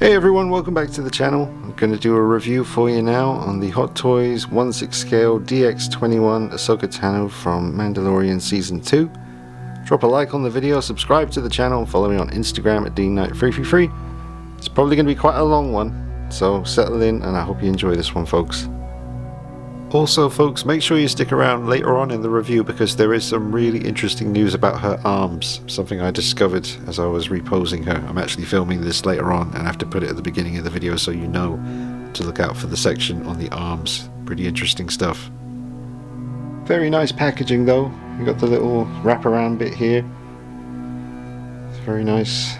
Hey everyone, welcome back to the channel. I'm going to do a review for you now on the Hot Toys 1/6 scale DX21 Ahsoka Tano from Mandalorian Season 2. Drop a like on the video, subscribe to the channel, follow me on Instagram at DKnight333. It's probably going to be quite a long one, so settle in and I hope you enjoy this one, folks. Also folks, make sure you stick around later on in the review because there is some really interesting news about her arms, something I discovered as I was reposing her. I'm actually filming this later on and I have to put it at the beginning of the video so you know to look out for the section on the arms. Pretty interesting stuff. Very nice packaging though. You got the little wraparound bit here. It's a very nice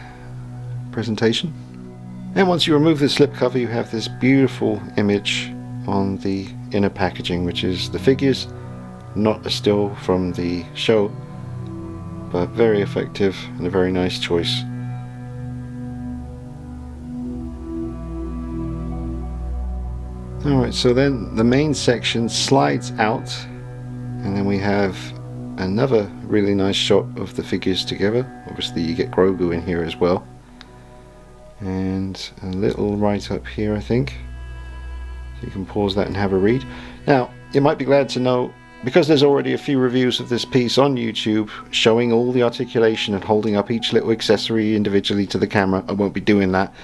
presentation. And once you remove the slipcover, you have this beautiful image on the inner packaging, which is the figures, not a still from the show, but very effective and a very nice choice. Alright, so then the main section slides out and then we have another really nice shot of the figures together. Obviously you get Grogu in here as well, and a little write up here I think. You can pause that and have a read. Now, you might be glad to know, because there's already a few reviews of this piece on YouTube showing all the articulation and holding up each little accessory individually to the camera, I won't be doing that.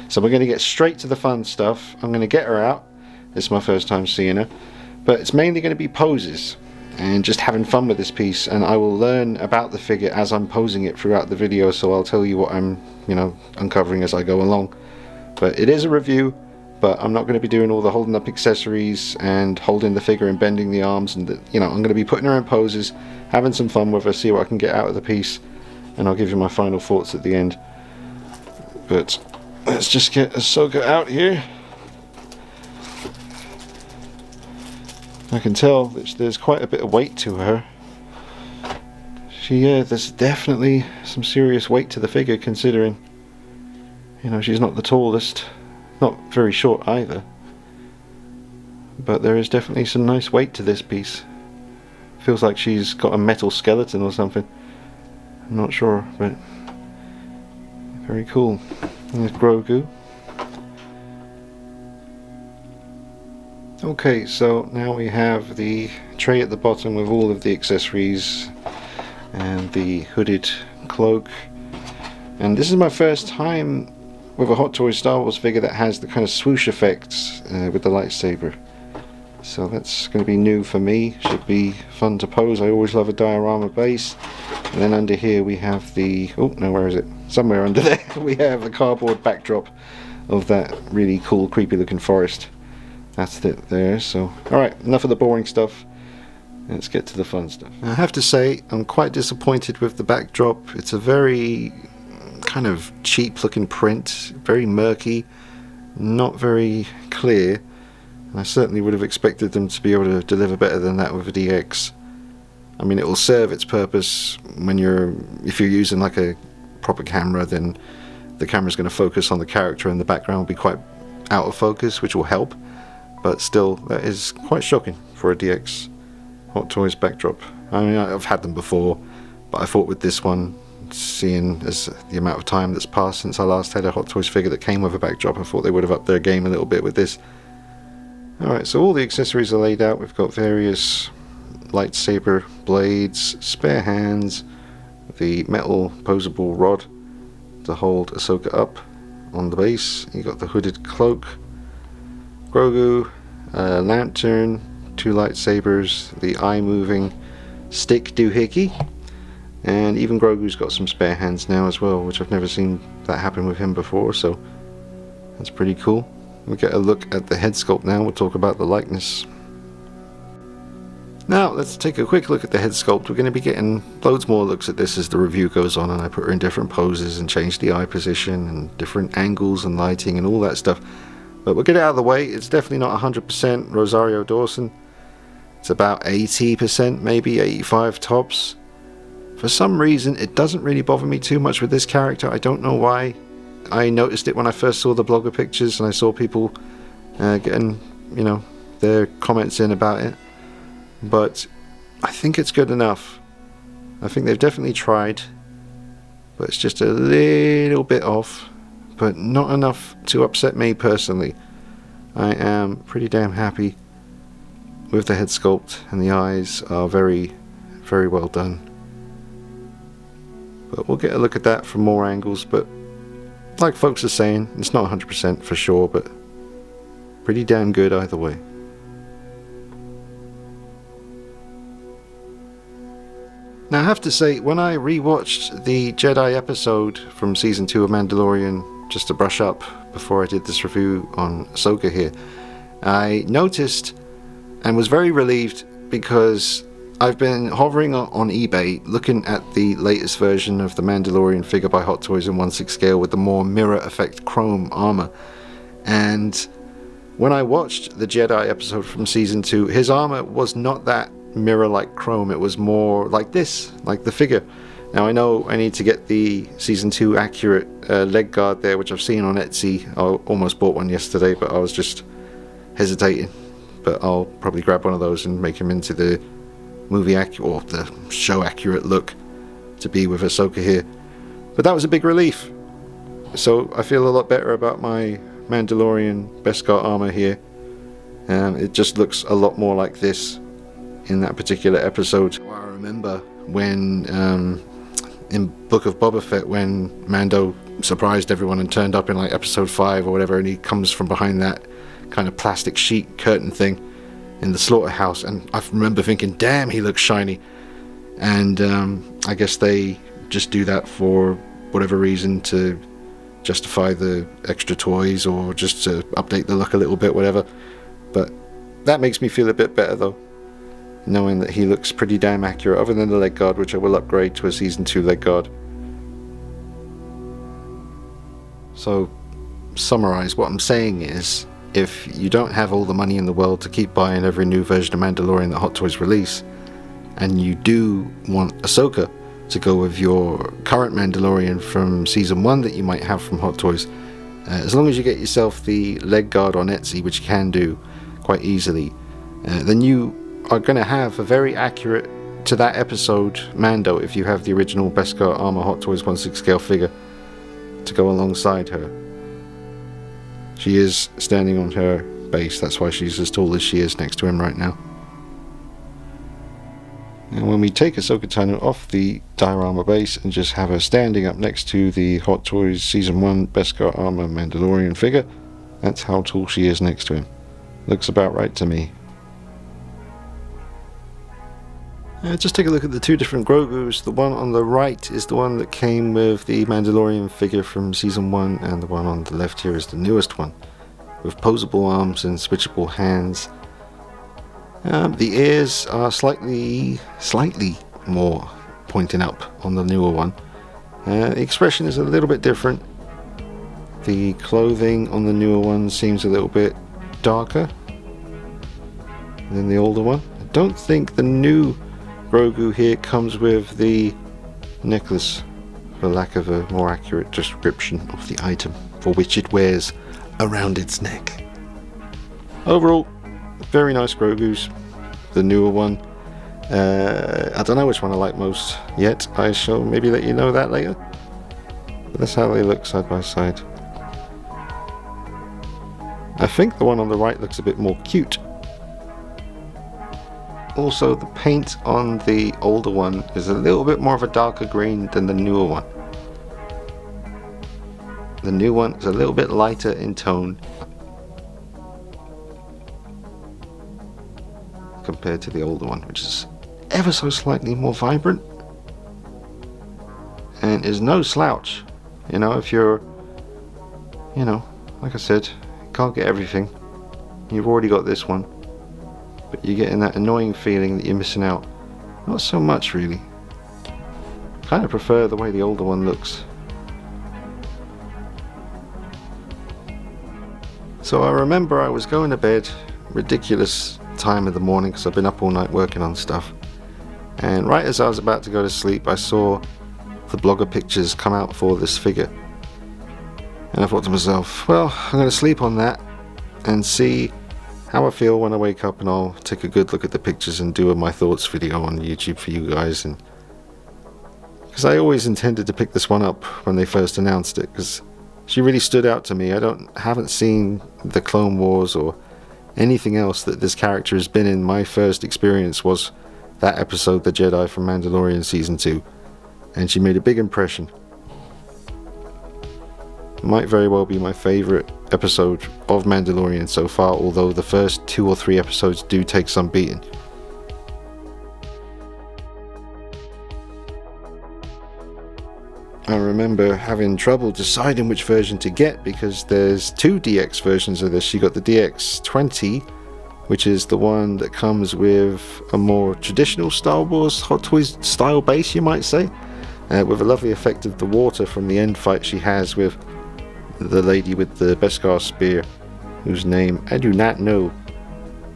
So we're going to get straight to the fun stuff. I'm going to get her out. It's my first time seeing her. But it's mainly going to be poses and just having fun with this piece, and I will learn about the figure as I'm posing it throughout the video, so I'll tell you what I'm, uncovering as I go along. But it is a review. But I'm not going to be doing all the holding up accessories and holding the figure and bending the arms, and I'm going to be putting her in poses, having some fun with her, see what I can get out of the piece, and I'll give you my final thoughts at the end. But let's just get Ahsoka out here. I can tell that there's quite a bit of weight to her. There's definitely some serious weight to the figure, considering she's not the tallest. Not very short either, but there is definitely some nice weight to this piece. Feels like she's got a metal skeleton or something. I'm not sure, but very cool. There's Grogu. Okay, so now we have the tray at the bottom with all of the accessories and the hooded cloak. And this is my first time with a Hot Toys Star Wars figure that has the kind of swoosh effects with the lightsaber. So that's going to be new for me. Should be fun to pose. I always love a diorama base. And then under here we have the... oh no, where is it? Somewhere under there we have a cardboard backdrop of that really cool creepy looking forest. That's it there. So alright, enough of the boring stuff. Let's get to the fun stuff. I have to say I'm quite disappointed with the backdrop. It's a very kind of cheap looking print, very murky, not very clear. I certainly would have expected them to be able to deliver better than that with a DX. I mean, it will serve its purpose when if you're using like a proper camera, then the camera's going to focus on the character and the background will be quite out of focus, which will help, but still that is quite shocking for a DX Hot Toys backdrop. I mean, I've had them before, but I thought with this one, seeing as the amount of time that's passed since I last had a Hot Toys figure that came with a backdrop, I thought they would have upped their game a little bit with this. Alright, so all the accessories are laid out. We've got various lightsaber blades, spare hands, the metal posable rod to hold Ahsoka up on the base. You got the hooded cloak, Grogu, lantern, two lightsabers, the eye moving stick doohickey. And even Grogu's got some spare hands now as well, which I've never seen that happen with him before, so that's pretty cool. We'll get a look at the head sculpt now, we'll talk about the likeness. Now let's take a quick look at the head sculpt. We're going to be getting loads more looks at this as the review goes on, and I put her in different poses and change the eye position and different angles and lighting and all that stuff. But we'll get it out of the way. It's definitely not 100% Rosario Dawson. It's about 80%, maybe 85 tops. For some reason, it doesn't really bother me too much with this character. I don't know why. I noticed it when I first saw the blogger pictures and I saw people getting, their comments in about it. But I think it's good enough. I think they've definitely tried, but it's just a little bit off. but not enough to upset me personally. I am pretty damn happy with the head sculpt, and the eyes are very, very well done. But we'll get a look at that from more angles, but like folks are saying, it's not 100% for sure, but pretty damn good either way. Now I have to say, when I rewatched the Jedi episode from Season 2 of Mandalorian, just to brush up before I did this review on Ahsoka here, I noticed and was very relieved because I've been hovering on eBay looking at the latest version of the Mandalorian figure by Hot Toys in 1/6 scale with the more mirror effect chrome armor. And when I watched the Jedi episode from Season 2, his armor was not that mirror-like chrome. It was more like this, like the figure. Now I know I need to get the Season 2 accurate leg guard there, which I've seen on Etsy. I almost bought one yesterday, but I was just hesitating. But I'll probably grab one of those and make him into the movie accurate, or the show accurate look to be with Ahsoka here. But that was a big relief. So I feel a lot better about my Mandalorian Beskar armor here. It just looks a lot more like this in that particular episode. I remember when in Book of Boba Fett, when Mando surprised everyone and turned up in like episode 5 or whatever, and he comes from behind that kind of plastic sheet curtain thing in the slaughterhouse, and I remember thinking, damn, he looks shiny. And I guess they just do that for whatever reason, to justify the extra toys or just to update the look a little bit, whatever. But that makes me feel a bit better though, knowing that he looks pretty damn accurate, other than the leg guard, which I will upgrade to a Season 2 leg guard. So, summarize, what I'm saying is, if you don't have all the money in the world to keep buying every new version of Mandalorian that Hot Toys release, and you do want Ahsoka to go with your current Mandalorian from Season 1 that you might have from Hot Toys, as long as you get yourself the leg guard on Etsy, which you can do quite easily, then you are going to have a very accurate to that episode Mando if you have the original Beskar Armor Hot Toys 1/6 scale figure to go alongside her. She is standing on her base, that's why she's as tall as she is next to him right now. And when we take Ahsoka Tano off the diorama base and just have her standing up next to the Hot Toys Season 1 Beskar Armor Mandalorian figure, that's how tall she is next to him. Looks about right to me. Just take a look at the two different Grogus. The one on the right is the one that came with the Mandalorian figure from Season 1, and the one on the left here is the newest one, with posable arms and switchable hands. The ears are slightly more pointing up on the newer one. The expression is a little bit different. The clothing on the newer one seems a little bit darker than the older one. I don't think the new Grogu here comes with the necklace, for lack of a more accurate description of the item for which it wears around its neck. Overall, very nice Grogus. The newer one, I don't know which one I like most yet. I shall maybe let you know that later. But that's how they look side by side. I think the one on the right looks a bit more cute. Also, the paint on the older one is a little bit more of a darker green than the newer one. The new one is a little bit lighter in tone compared to the older one, which is ever so slightly more vibrant and is no slouch. You know, if you're, like I said, can't get everything, you've already got this one, but you're getting that annoying feeling that you're missing out. Not so much really. Kind of prefer the way the older one looks. So I remember I was going to bed, ridiculous time of the morning because I've been up all night working on stuff, and right as I was about to go to sleep, I saw the blogger pictures come out for this figure, and I thought to myself, well, I'm going to sleep on that and see how I feel when I wake up, and I'll take a good look at the pictures and do a my thoughts video on YouTube for you guys. And because I always intended to pick this one up when they first announced it, because She really stood out to me. Haven't seen the Clone Wars or anything else that this character has been in. My first experience was that episode, The Jedi from Mandalorian Season 2. And she made a big impression. Might very well be my favourite episode of Mandalorian so far, although the first 2 or 3 episodes do take some beating. I remember having trouble deciding which version to get because there's 2 DX versions of this. You got the DX20, which is the one that comes with a more traditional Star Wars Hot Toys style base, you might say, with a lovely effect of the water from the end fight she has with the lady with the Beskar spear, whose name I do not know,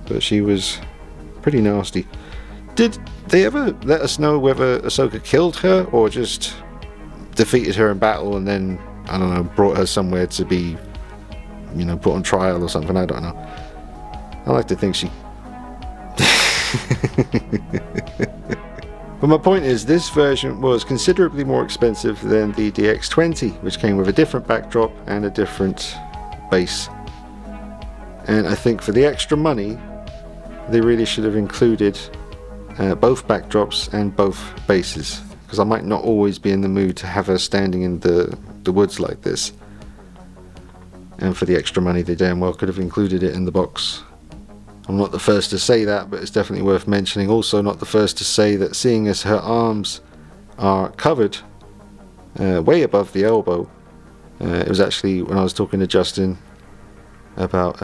but she was pretty nasty. Did they ever let us know whether Ahsoka killed her or just defeated her in battle and then, I don't know, brought her somewhere to be, put on trial or something? I don't know. I like to think she... But my point is, this version was considerably more expensive than the DX20, which came with a different backdrop and a different base. And I think for the extra money, they really should have included both backdrops and both bases, because I might not always be in the mood to have her standing in the woods like this. And for the extra money, they damn well could have included it in the box. I'm not the first to say that, but it's definitely worth mentioning. Also not the first to say that seeing as her arms are covered way above the elbow, it was actually when I was talking to Justin about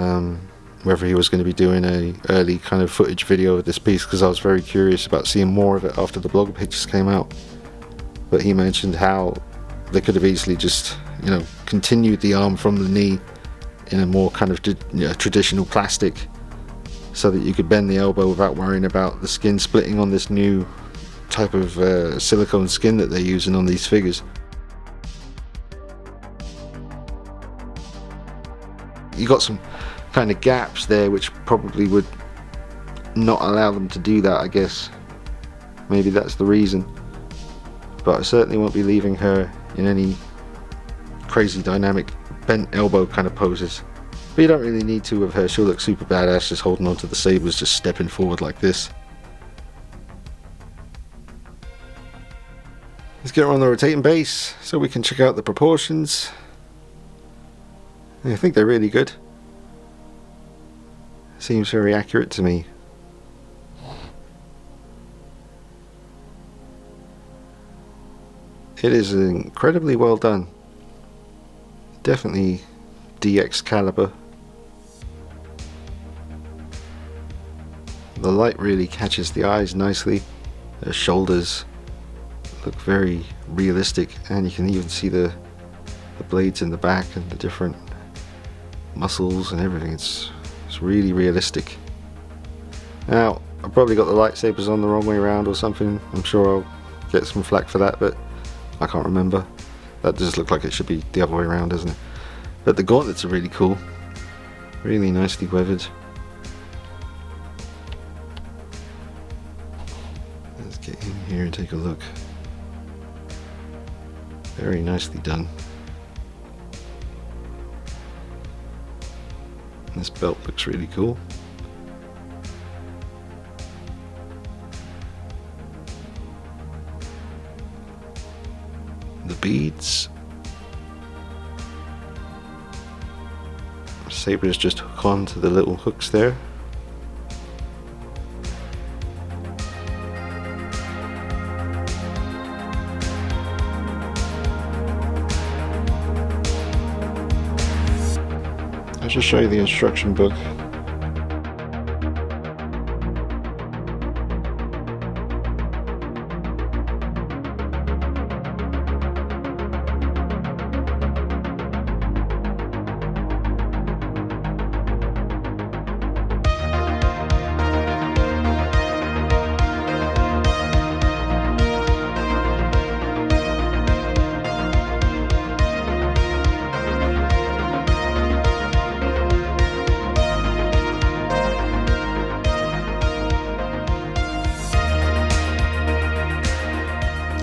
whether he was going to be doing a early kind of footage video of this piece, because I was very curious about seeing more of it after the blog pictures came out. But he mentioned how they could have easily just, continued the arm from the knee in a more kind of traditional plastic, so that you could bend the elbow without worrying about the skin splitting on this new type of silicone skin that they're using on these figures. You got some kind of gaps there which probably would not allow them to do that, I guess. Maybe that's the reason. But I certainly won't be leaving her in any crazy dynamic bent elbow kind of poses. But you don't really need to with her. She'll look super badass just holding onto the sabers, just stepping forward like this. Let's get her on the rotating base so we can check out the proportions. I think they're really good. Seems very accurate to me. It is incredibly well done. Definitely DX caliber. The light really catches the eyes nicely. Her shoulders look very realistic, and you can even see the blades in the back and the different muscles and everything. It's really realistic. Now, I probably got the lightsabers on the wrong way around or something. I'm sure I'll get some flack for that, but I can't remember. That does look like it should be the other way around, doesn't it? But the gauntlets are really cool. Really nicely weathered. Let's get in here and take a look. Very nicely done. This belt looks really cool. The beads. Sabers just hook on to the little hooks there. I'll just show you the instruction book.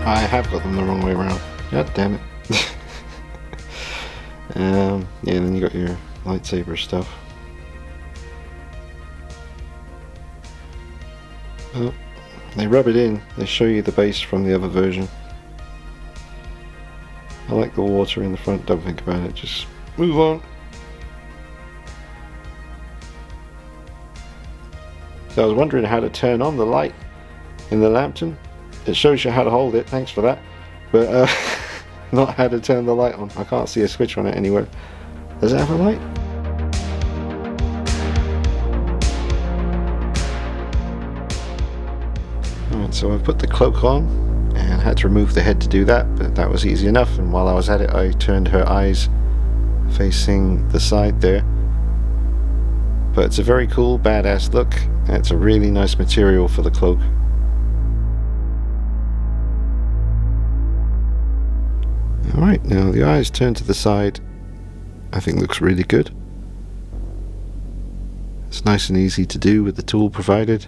I have got them the wrong way around. God damn it. Yeah, and then you got your lightsaber stuff. Oh, they rub it in. They show you the base from the other version. I like the water in the front. Don't think about it. Just move on. So I was wondering how to turn on the light in the lantern. It shows you how to hold it. Thanks for that. But not how to turn the light on. I can't see a switch on it anywhere. Does it have a light? Alright, so I've put the cloak on and had to remove the head to do that, but that was easy enough. And while I was at it, I turned her eyes facing the side there. But it's a very cool, badass look. And it's a really nice material for the cloak. Alright, now the eyes turned to the side. I think looks really good. It's nice and easy to do with the tool provided.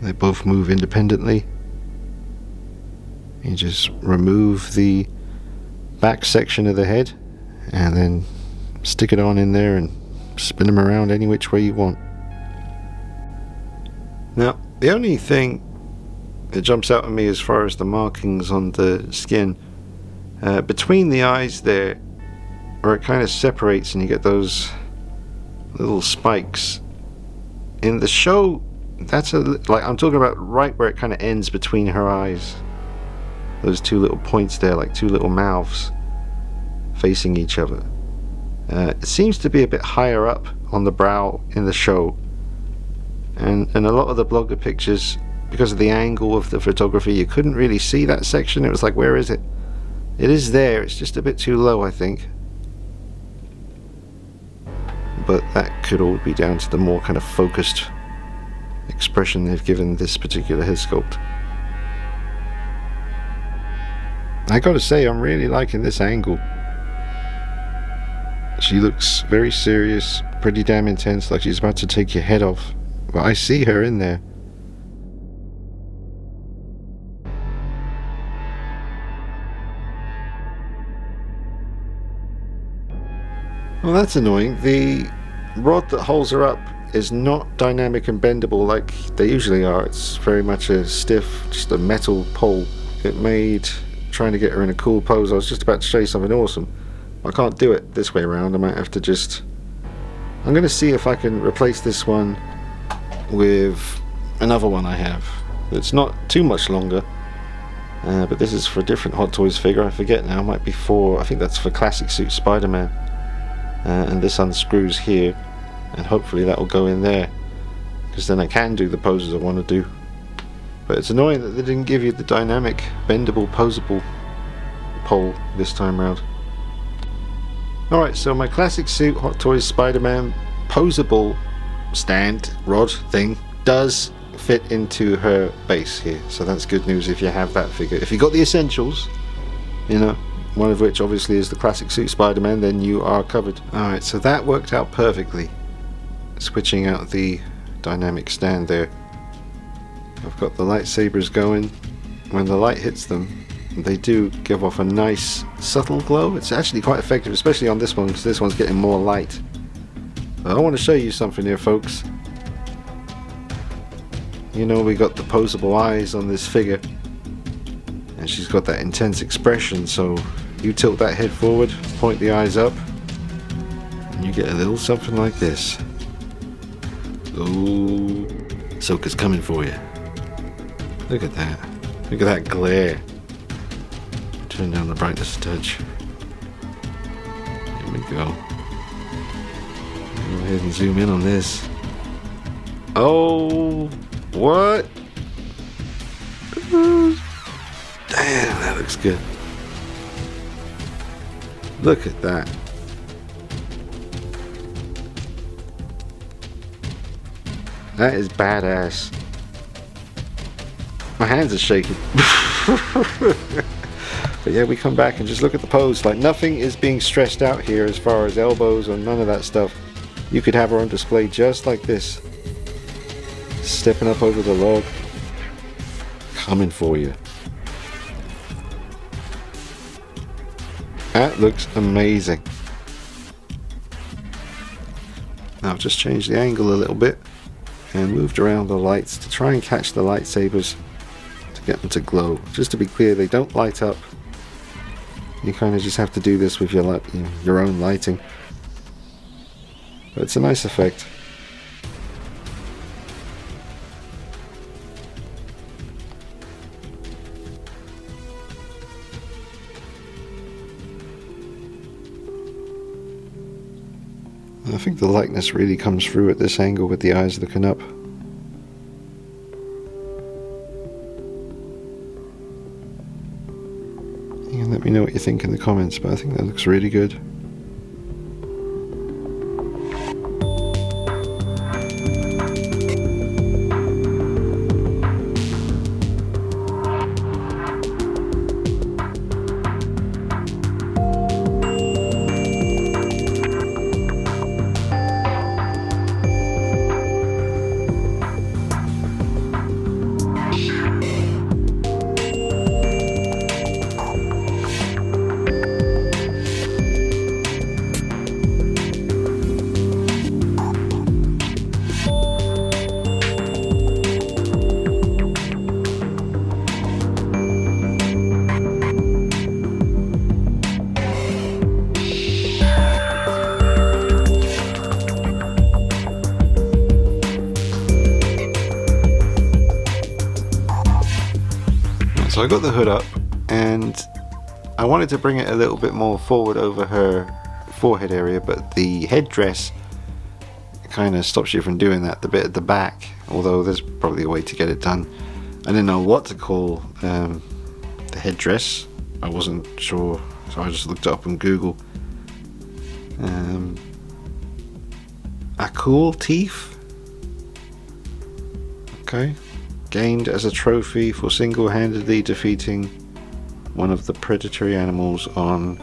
They both move independently. You just remove the back section of the head and then stick it on in there and spin them around any which way you want. Now, the only thing that jumps out at me as far as the markings on the skin, between the eyes there, where it kind of separates and you get those little spikes. In the show, that's like I'm talking about right where it kind of ends between her eyes. Those two little points there, like two little mouths facing each other. It seems to be a bit higher up on the brow in the show, and a lot of the blogger pictures, because of the angle of the photography, you couldn't really see that section. It was like, where is it? It is there, it's just a bit too low, I think. But that could all be down to the more kind of focused expression they've given this particular head sculpt. I gotta say, I'm really liking this angle. She looks very serious, pretty damn intense, like she's about to take your head off. But I see her in there. Well, that's annoying. The rod that holds her up is not dynamic and bendable like they usually are. It's very much a stiff, just a metal pole. It made trying to get her in a cool pose. I was just about to show you something awesome. I can't do it this way around. I might have to just... I'm going to see if I can replace this one with another one I have. It's not too much longer, but this is for a different Hot Toys figure. I forget now. It might be for... I think that's for Classic Suit Spider-Man. And this unscrews here, and hopefully that will go in there, because then I can do the poses I want to do. But it's annoying that they didn't give you the dynamic, bendable, posable pole this time around. Alright, so my Classic Suit Hot Toys Spider-Man posable stand, rod thing, does fit into her base here. So that's good news if you have that figure. If you got the essentials, you know, one of which obviously is the Classic Suit Spider-Man, then you are covered. Alright, so that worked out perfectly. Switching out the dynamic stand there. I've got the lightsabers going. When the light hits them, they do give off a nice subtle glow. It's actually quite effective, especially on this one, because this one's getting more light. But I want to show you something here, folks. You know, we got the posable eyes on this figure, and she's got that intense expression, so you tilt that head forward, point the eyes up, and you get a little something like this. Oh, Ahsoka's coming for you. Look at that. Look at that glare. Turn down the brightness a touch. Here we go. Go ahead and zoom in on this. Oh, what? Damn, that looks good. Look at that. That is badass. My hands are shaking. But yeah, we come back and just look at the pose. Like, nothing is being stressed out here as far as elbows or none of that stuff. You could have her on display just like this. Stepping up over the log. Coming for you. That looks amazing. Now I've just changed the angle a little bit and moved around the lights to try and catch the lightsabers to get them to glow. Just to be clear, they don't light up. You kind of just have to do this with your own lighting. But it's a nice effect. I think the likeness really comes through at this angle with the eyes looking up. You can let me know what you think in the comments, but I think that looks really good. So I got the hood up and I wanted to bring it a little bit more forward over her forehead area, but the headdress kind of stops you from doing that, the bit at the back, although there's probably a way to get it done. I didn't know what to call the headdress. I wasn't sure, so I just looked it up on Google. A cool teeth. Okay. Gained as a trophy for single-handedly defeating one of the predatory animals on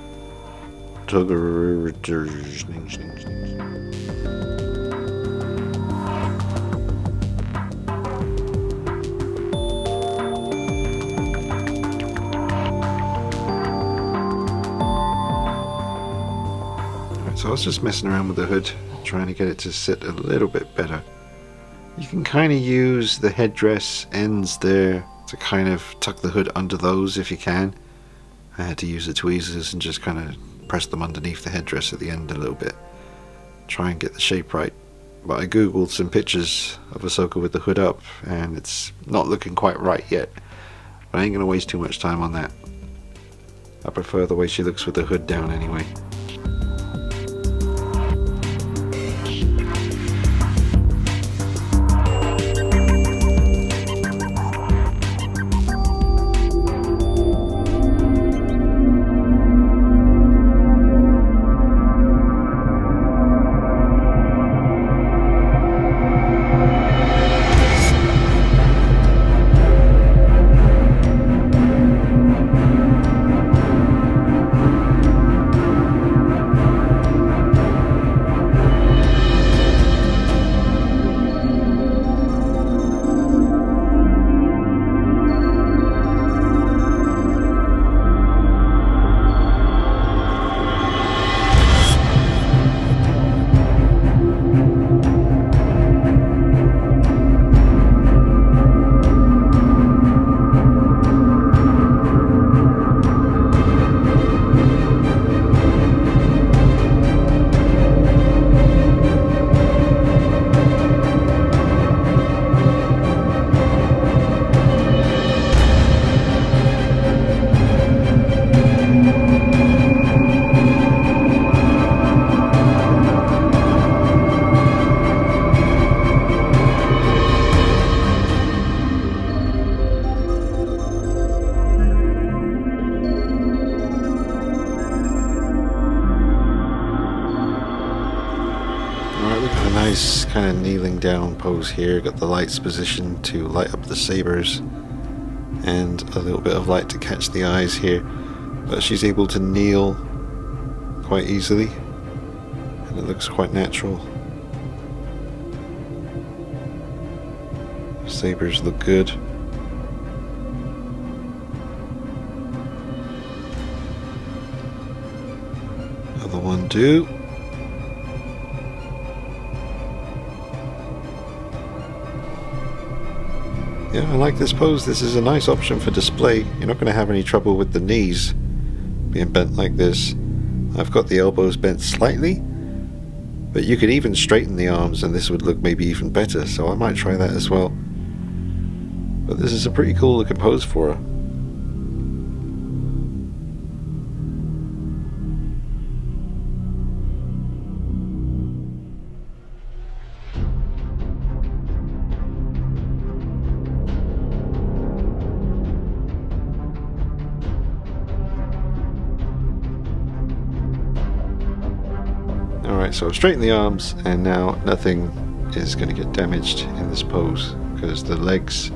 So I was just messing around with the hood, trying to get it to sit a little bit better. You can kind of use the headdress ends there to kind of tuck the hood under those if you can. I had to use the tweezers and just kind of press them underneath the headdress at the end a little bit. Try and get the shape right. But I googled some pictures of Ahsoka with the hood up and it's not looking quite right yet. But I ain't going to waste too much time on that. I prefer the way she looks with the hood down anyway. Nice kind of kneeling down pose here. Got the lights positioned to light up the sabers and a little bit of light to catch the eyes here, but she's able to kneel quite easily and it looks quite natural. Sabers look good. Another one do. Yeah, I like this pose. This is a nice option for display. You're not going to have any trouble with the knees being bent like this. I've got the elbows bent slightly, but you could even straighten the arms and this would look maybe even better, so I might try that as well. But this is a pretty cool looking pose for her. Alright, so I've straightened the arms and now nothing is going to get damaged in this pose because the legs,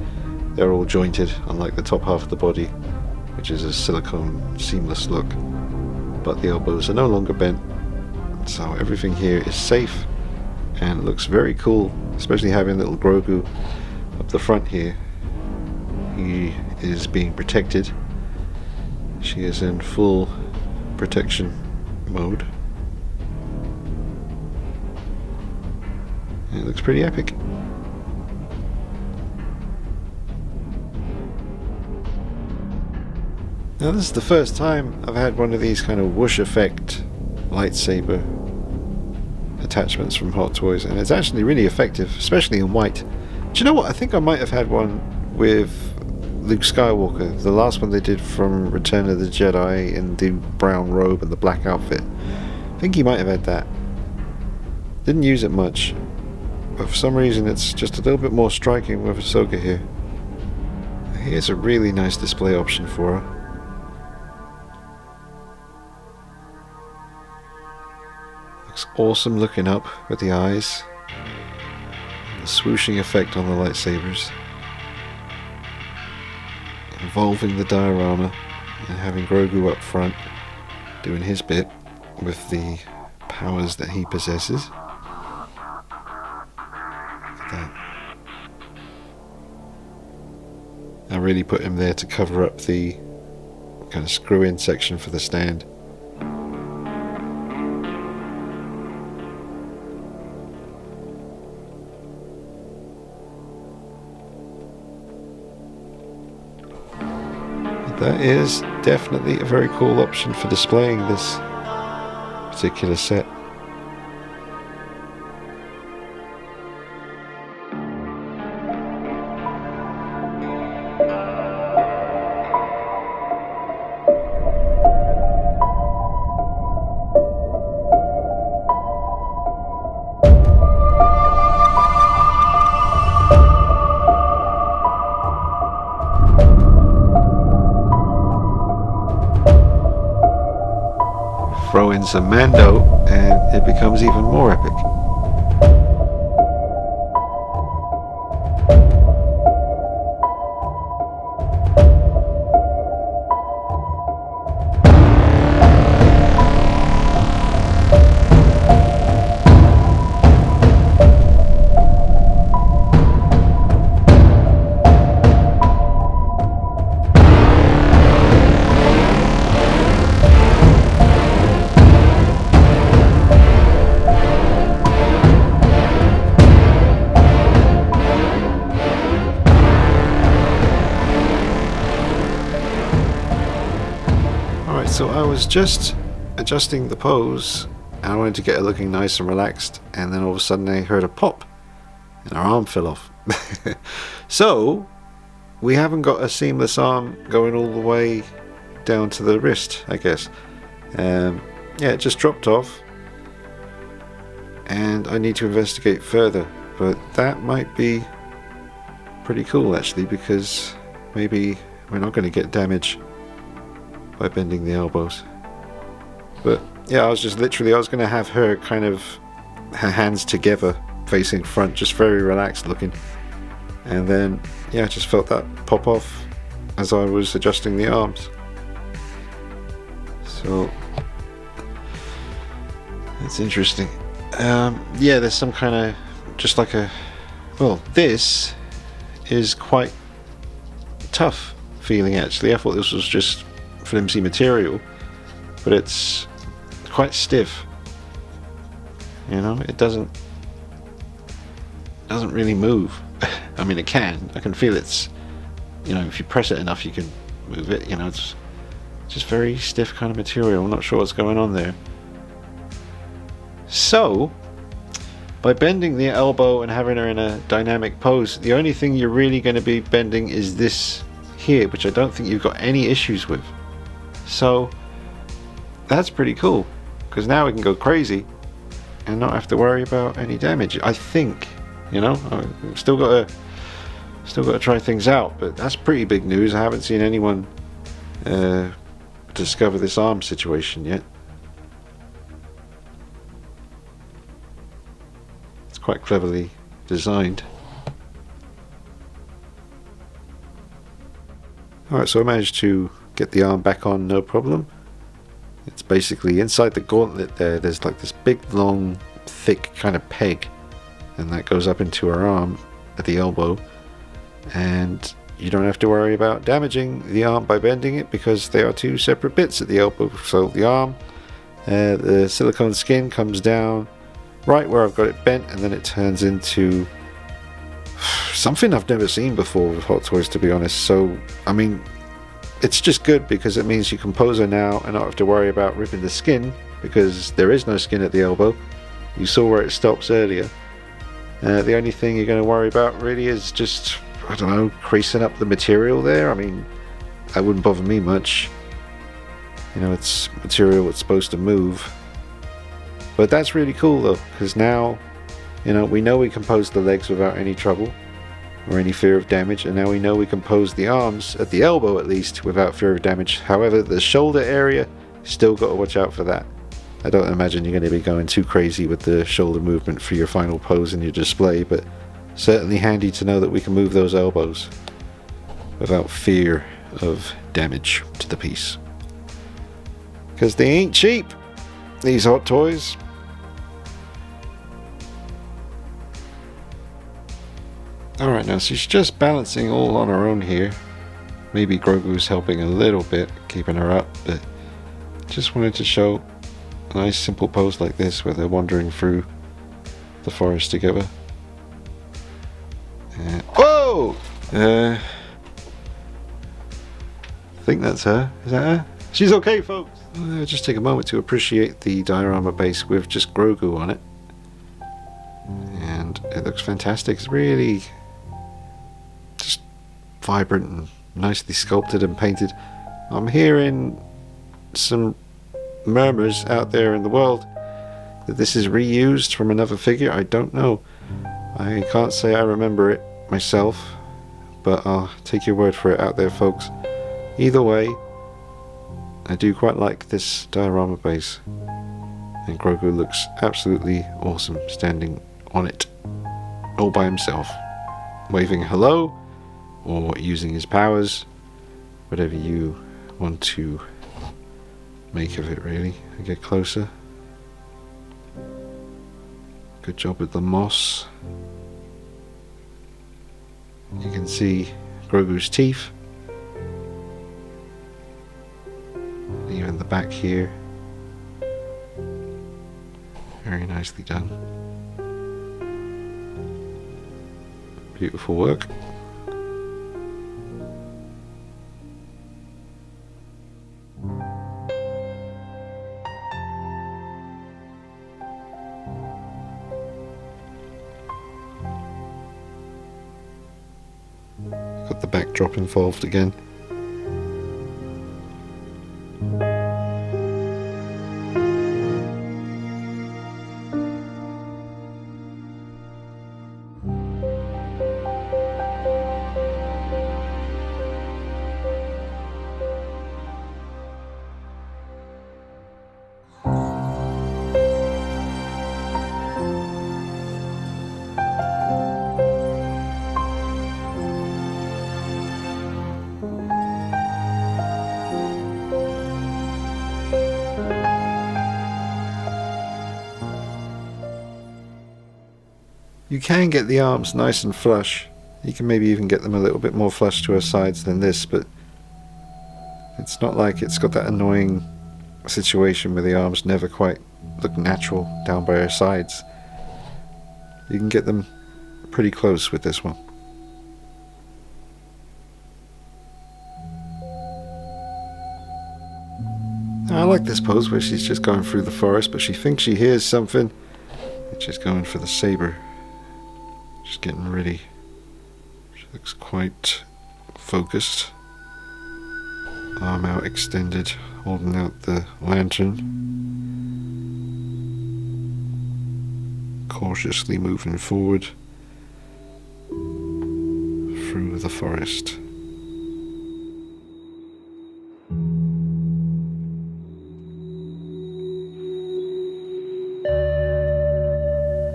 they're all jointed, unlike the top half of the body, which is a silicone seamless look. But the elbows are no longer bent, so everything here is safe and looks very cool, especially having little Grogu up the front here. He is being protected. She is in full protection mode. It looks pretty epic. Now this is the first time I've had one of these kind of whoosh effect lightsaber attachments from Hot Toys, and it's actually really effective, especially in white. Do you know what? I think I might have had one with Luke Skywalker, the last one they did from Return of the Jedi in the brown robe and the black outfit. I think he might have had that. Didn't use it much, but for some reason it's just a little bit more striking with Ahsoka here. Here's a really nice display option for her. Looks awesome looking up with the eyes. The swooshing effect on the lightsabers. Involving the diorama and having Grogu up front doing his bit with the powers that he possesses. That. I really put him there to cover up the kind of screw-in section for the stand. That is definitely a very cool option for displaying this particular set. Throw in some Mando and it becomes even more epic. So I was just adjusting the pose and I wanted to get her looking nice and relaxed, and then all of a sudden I heard a pop and her arm fell off. So we haven't got a seamless arm going all the way down to the wrist, I guess. Yeah, it just dropped off and I need to investigate further, but that might be pretty cool actually, because maybe we're not going to get damage by bending the elbows. But yeah, I was going to have her kind of her hands together facing front, just very relaxed looking, and then yeah, I just felt that pop off as I was adjusting the arms. So that's interesting. Yeah, there's some kind of just like a, well, this is quite tough feeling actually. I thought this was just flimsy material, but it's quite stiff. You know, it doesn't really move. I mean, it can. I can feel it's, you know, if you press it enough, you can move it. You know, it's just very stiff kind of material. I'm not sure what's going on there. So, by bending the elbow and having her in a dynamic pose, the only thing you're really going to be bending is this here, which I don't think you've got any issues with. So, that's pretty cool, because now we can go crazy and not have to worry about any damage. I think, you know, I've still got to try things out, but that's pretty big news. I haven't seen anyone discover this arm situation yet. It's quite cleverly designed. Alright, so I managed to get the arm back on, no problem. It's basically inside the gauntlet there's like this big, long, thick kind of peg, and that goes up into her arm at the elbow, and you don't have to worry about damaging the arm by bending it, because they are two separate bits at the elbow. So the arm, the silicone skin comes down right where I've got it bent, and then it turns into something I've never seen before with Hot Toys, to be honest. So, I mean, it's just good because it means you can pose her now and not have to worry about ripping the skin, because there is no skin at the elbow. You saw where it stops earlier. The only thing you're going to worry about really is just, I don't know, creasing up the material there. I mean, that wouldn't bother me much. You know, it's material that's supposed to move. But that's really cool though, because now, you know, we know we can pose the legs without any trouble or any fear of damage, and now we know we can pose the arms, at the elbow at least, without fear of damage. However, the shoulder area, still got to watch out for that. I don't imagine you're going to be going too crazy with the shoulder movement for your final pose in your display, but certainly handy to know that we can move those elbows without fear of damage to the piece. Because they ain't cheap, these Hot Toys. Alright, now she's just balancing all on her own here. Maybe Grogu's helping a little bit, keeping her up, but just wanted to show a nice simple pose like this where they're wandering through the forest together. Whoa! I think that's her. Is that her? She's okay, folks! Just take a moment to appreciate the diorama base with just Grogu on it. And it looks fantastic. It's really just vibrant and nicely sculpted and painted. I'm hearing some murmurs out there in the world that this is reused from another figure. I don't know. I can't say I remember it myself, but I'll take your word for it out there, folks. Either way, I do quite like this diorama base, and Grogu looks absolutely awesome standing on it all by himself, waving hello or using his powers, whatever you want to make of it, really. I get closer. Good job with the moss. You can see Grogu's teeth, even the back here. Very nicely done. Beautiful work. Got the backdrop involved again. You can get the arms nice and flush. You can maybe even get them a little bit more flush to her sides than this, but it's not like it's got that annoying situation where the arms never quite look natural down by her sides. You can get them pretty close with this one. I like this pose where she's just going through the forest, but she thinks she hears something. And she's going for the saber. She's getting ready. She looks quite focused. Arm out extended, holding out the lantern. Cautiously moving forward through the forest.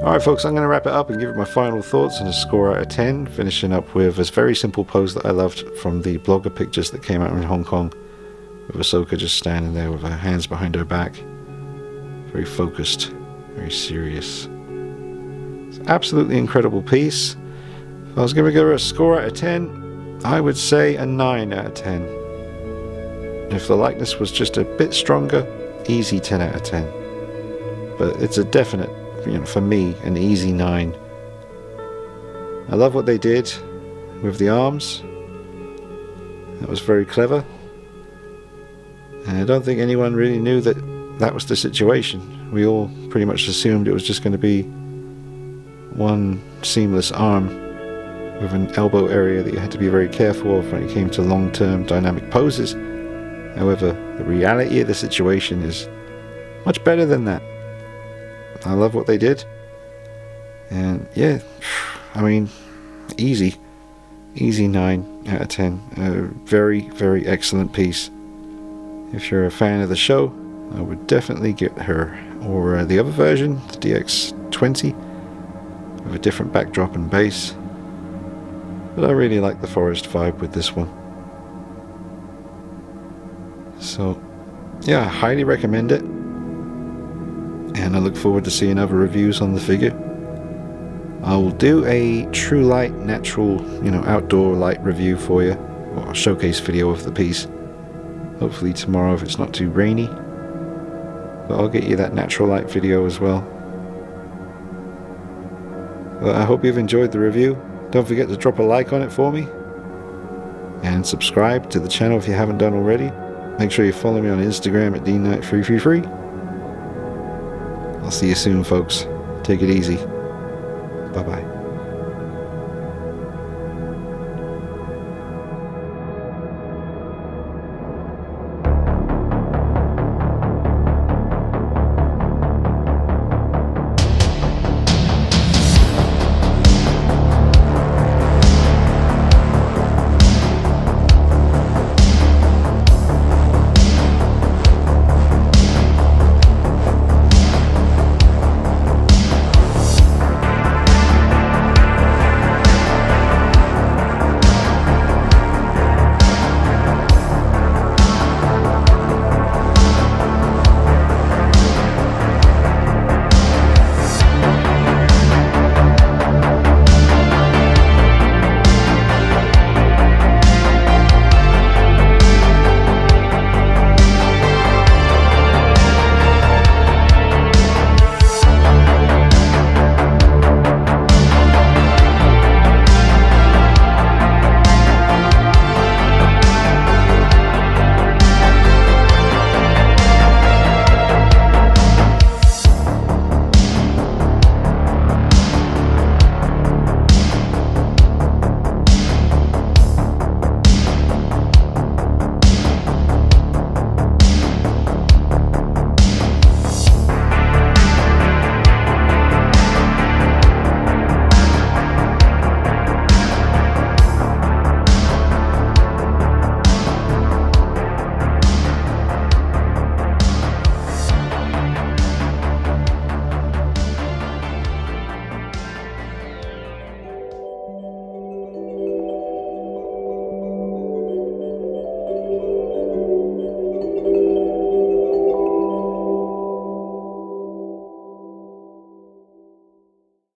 Alright folks, I'm going to wrap it up and give it my final thoughts and a score out of 10, finishing up with a very simple pose that I loved from the blogger pictures that came out in Hong Kong, with Ahsoka just standing there with her hands behind her back, very focused, very serious. It's an absolutely incredible piece. If I was going to give her a score out of 10, I would say a 9 out of 10. If the likeness was just a bit stronger, easy 10 out of 10. But it's a definite, for me, an easy 9. I love what they did with the arms. That was very clever. And I don't think anyone really knew that that was the situation. We all pretty much assumed it was just going to be one seamless arm with an elbow area that you had to be very careful of when it came to long-term dynamic poses. However, the reality of the situation is much better than that. I love what they did, and yeah, I mean, easy 9 out of 10. A very, very excellent piece. If you're a fan of the show, I would definitely get her, or the other version, the DX20, with a different backdrop and base. But I really like the forest vibe with this one. So yeah, I highly recommend it. And I look forward to seeing other reviews on the figure. I will do a true light, natural, outdoor light review for you, or a showcase video of the piece. Hopefully tomorrow if it's not too rainy. But I'll get you that natural light video as well. But I hope you've enjoyed the review. Don't forget to drop a like on it for me. And subscribe to the channel if you haven't done already. Make sure you follow me on Instagram at dknight333. I'll see you soon, folks. Take it easy. Bye-bye.